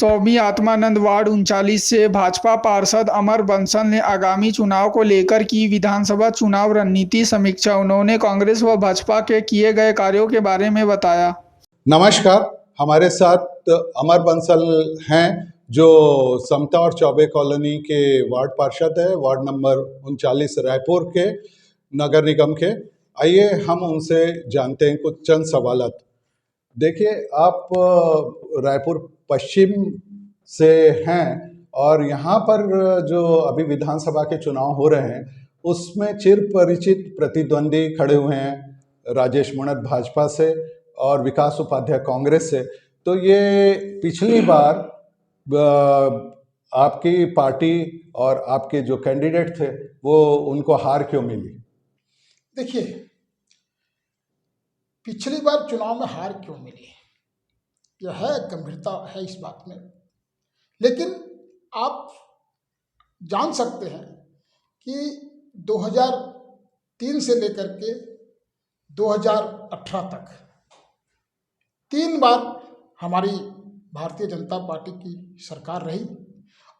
Swami Atmanand ward 39 से भाजपा पार्षद अमर बंसल ने आगामी चुनाव को लेकर की विधानसभा चुनाव रणनीति समीक्षा। उन्होंने कांग्रेस व भाजपा के किए गए कार्यों के बारे में बताया। नमस्कार, हमारे साथ अमर बंसल हैं जो समता और चौबे कॉलोनी के वार्ड पार्षद है, वार्ड नंबर 39 रायपुर के नगर निगम के। आइए हम उनसे जानते हैं कुछ चंद सवालात। देखिए, आप रायपुर पश्चिम से हैं और यहाँ पर जो अभी विधानसभा के चुनाव हो रहे हैं उसमें चिर परिचित प्रतिद्वंदी खड़े हुए हैं, राजेश मुणत भाजपा से और विकास उपाध्याय कांग्रेस से। तो ये पिछली बार आपकी पार्टी और आपके जो कैंडिडेट थे वो उनको हार क्यों मिली? देखिए, पिछली बार चुनाव में हार क्यों मिली, यह है गंभीरता है इस बात में। लेकिन आप जान सकते हैं कि 2003 से लेकर के 2018 तक 3 बार हमारी भारतीय जनता पार्टी की सरकार रही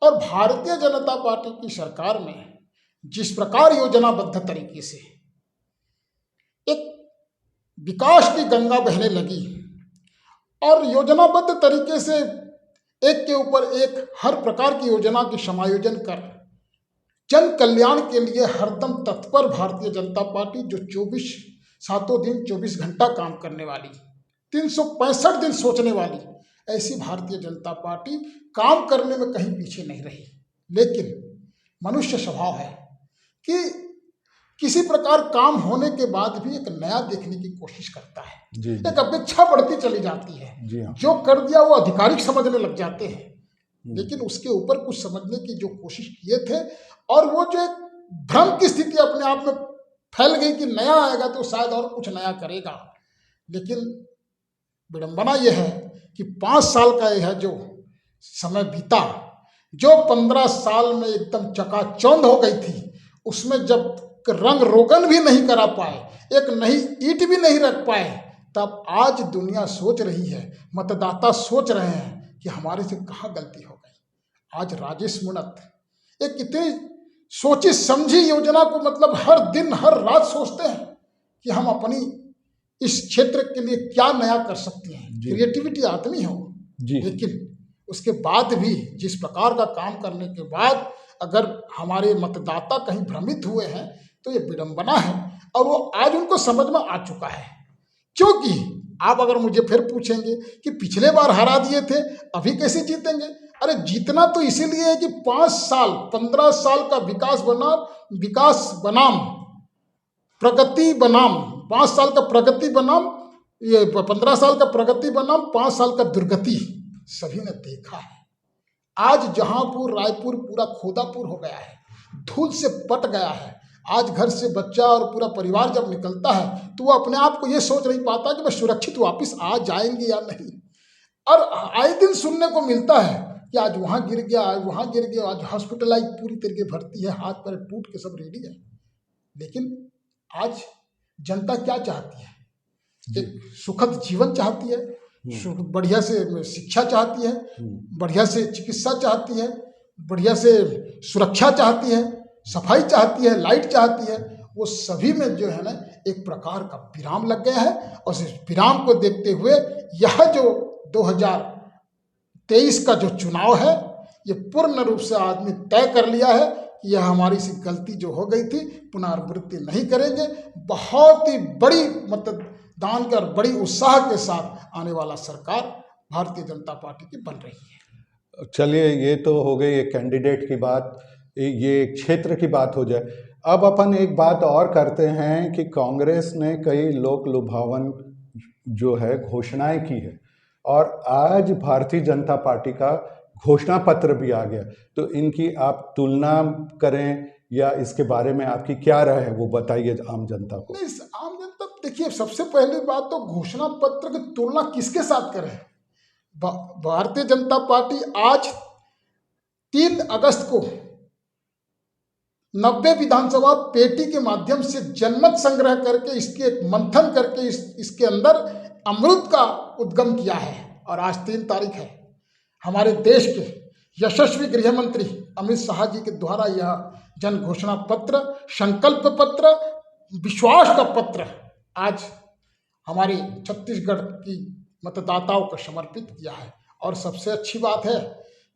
और भारतीय जनता पार्टी की सरकार में जिस प्रकार योजनाबद्ध तरीके से एक विकास की गंगा बहने लगी और योजनाबद्ध तरीके से एक के ऊपर एक हर प्रकार की योजना की समायोजन कर जन कल्याण के लिए हरदम तत्पर भारतीय जनता पार्टी, जो 24 घंटा काम करने वाली, 365 दिन सोचने वाली, ऐसी भारतीय जनता पार्टी काम करने में कहीं पीछे नहीं रही। लेकिन मनुष्य स्वभाव है कि किसी प्रकार काम होने के बाद भी एक नया देखने की कोशिश करता है, एक अपेक्षा बढ़ती चली जाती है। जो कर दिया वो आधिकारिक समझने लग जाते हैं, लेकिन उसके ऊपर कुछ समझने की जो कोशिश किए थे और वो जो एक भ्रम की स्थिति अपने आप में फैल गई कि नया आएगा तो शायद और कुछ नया करेगा। लेकिन विडंबना यह है कि 5 साल का यह जो समय बीता, जो 15 साल में एकदम चकाचौंध हो गई थी, उसमें जब रंग रोगन भी नहीं करा पाए, एक नई ईंट भी नहीं रख पाए, तब आज दुनिया सोच रही है, मतदाता सोच रहे हैं कि हमारे से कहाँ गलती हो गई। आज राजेश मुणत एक इतनी सोची समझी योजना को मतलब हर दिन हर रात सोचते हैं कि हम अपनी इस क्षेत्र के लिए क्या नया कर सकते हैं। क्रिएटिविटी आदमी हो, लेकिन उसके बाद भी जिस प्रकार का काम करने के बाद अगर हमारे मतदाता कहीं भ्रमित हुए हैं तो ये विडंबना है और वो आज उनको समझ में आ चुका है। क्योंकि आप अगर मुझे फिर पूछेंगे कि पिछले बार हरा दिए थे, अभी कैसे जीतेंगे? अरे जीतना तो इसीलिए है कि 5 साल 15 साल का विकास बनाम प्रगति बनाम 5 साल का प्रगति बनाम ये 15 साल का प्रगति बनाम 5 साल का दुर्गति सभी ने देखा है। आज जहांपुर रायपुर पूरा खोदापुर हो गया है, धूल से पट गया है। आज घर से बच्चा और पूरा परिवार जब निकलता है तो वो अपने आप को ये सोच नहीं पाता कि मैं सुरक्षित वापस आ जाएंगे या नहीं। और आए दिन सुनने को मिलता है कि आज वहाँ गिर गया, आज वहाँ गिर गया, आज हॉस्पिटलाइज पूरी तरीके भर्ती है, हाथ पैर टूट के सब रेडी है। लेकिन आज जनता क्या चाहती है? एक सुखद जीवन चाहती है, बढ़िया से शिक्षा चाहती है, बढ़िया से चिकित्सा चाहती है, बढ़िया से सुरक्षा चाहती है, सफाई चाहती है, लाइट चाहती है। वो सभी में जो है ना एक प्रकार का विराम लग गया है और इस विराम को देखते हुए यह जो 2023 का जो चुनाव है, ये पूर्ण रूप से आदमी तय कर लिया है कि यह हमारी सी गलती जो हो गई थी पुनरावृत्ति नहीं करेंगे। बहुत ही बड़ी मतदान के और बड़ी उत्साह के साथ आने वाला सरकार भारतीय जनता पार्टी की बन रही है। चलिए, ये तो हो गई एक कैंडिडेट की बात, ये क्षेत्र की बात हो जाए। अब अपन एक बात और करते हैं कि कांग्रेस ने कई लोक लुभावन जो है घोषणाएं की है और आज भारतीय जनता पार्टी का घोषणा पत्र भी आ गया। तो इनकी आप तुलना करें या इसके बारे में आपकी क्या राय है वो बताइए आम जनता को। नहीं, आम जनता देखिए, सबसे पहली बात तो घोषणा पत्र की तुलना किसके साथ करें? भारतीय जनता पार्टी आज 3 अगस्त को 90 विधानसभा पेटी के माध्यम से जनमत संग्रह करके इसके एक मंथन करके इसके अंदर अमृत का उद्गम किया है और आज 3 तारीख है। हमारे देश के यशस्वी गृह मंत्री अमित शाह जी के द्वारा यह जन घोषणा पत्र, संकल्प पत्र, विश्वास का पत्र आज हमारे छत्तीसगढ़ की मतदाताओं को समर्पित किया है। और सबसे अच्छी बात है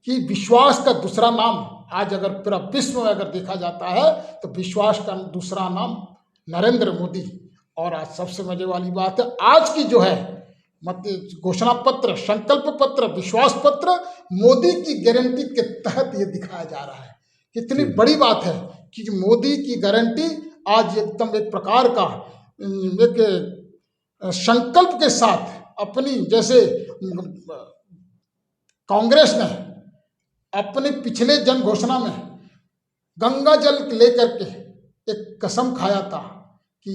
कि विश्वास का दूसरा नाम आज अगर पूरा विश्व में अगर देखा जाता है तो विश्वास का दूसरा नाम नरेंद्र मोदी। और आज सबसे मजे वाली बात है, आज की जो है मत घोषणा पत्र, संकल्प पत्र, विश्वास पत्र मोदी की गारंटी के तहत ये दिखाया जा रहा है। कितनी बड़ी बात है कि मोदी की गारंटी आज एकदम एक प्रकार का एक संकल्प के साथ अपनी, जैसे कांग्रेस ने अपने पिछले जन घोषणा में गंगा जल लेकर के एक कसम खाया था कि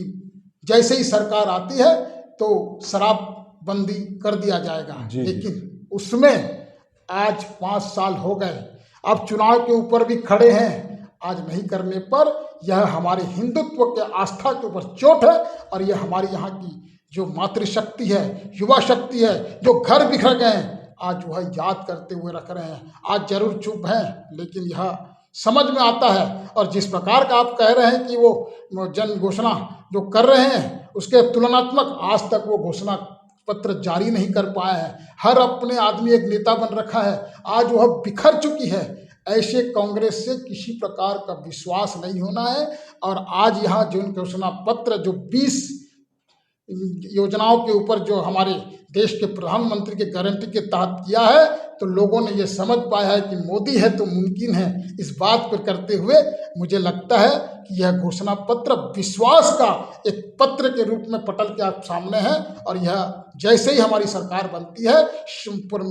जैसे ही सरकार आती है तो शराब बंदी कर दिया जाएगा, लेकिन उसमें आज 5 साल हो गए, अब चुनाव के ऊपर भी खड़े हैं। आज नहीं करने पर यह हमारे हिंदुत्व के आस्था के ऊपर चोट है। और यह हमारी यहाँ की जो मातृशक्ति है, युवा शक्ति है, जो घर बिखर गए हैं, आज वह याद करते हुए रख रहे हैं। आज जरूर चुप हैं, लेकिन यह समझ में आता है। और जिस प्रकार का आप कह रहे हैं कि वो जन घोषणा जो कर रहे हैं उसके तुलनात्मक आज तक वो घोषणा पत्र जारी नहीं कर पाए हैं। हर अपने आदमी एक नेता बन रखा है, आज वह बिखर चुकी है। ऐसे कांग्रेस से किसी प्रकार का विश्वास नहीं होना है। और आज यहाँ जो घोषणा पत्र जो 20 योजनाओं के ऊपर जो हमारे देश के प्रधानमंत्री के गारंटी के तहत किया है, तो लोगों ने ये समझ पाया है कि मोदी है तो मुमकिन है। इस बात को करते हुए मुझे लगता है कि यह घोषणा पत्र विश्वास का एक पत्र के रूप में पटल के आप सामने है। और यह जैसे ही हमारी सरकार बनती है,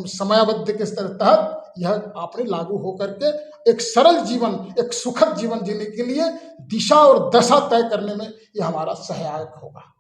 समयावधि के तहत यह आपने लागू होकर के एक सरल जीवन, एक सुखद जीवन जीने के लिए दिशा और दशा तय करने में यह हमारा सहायक होगा।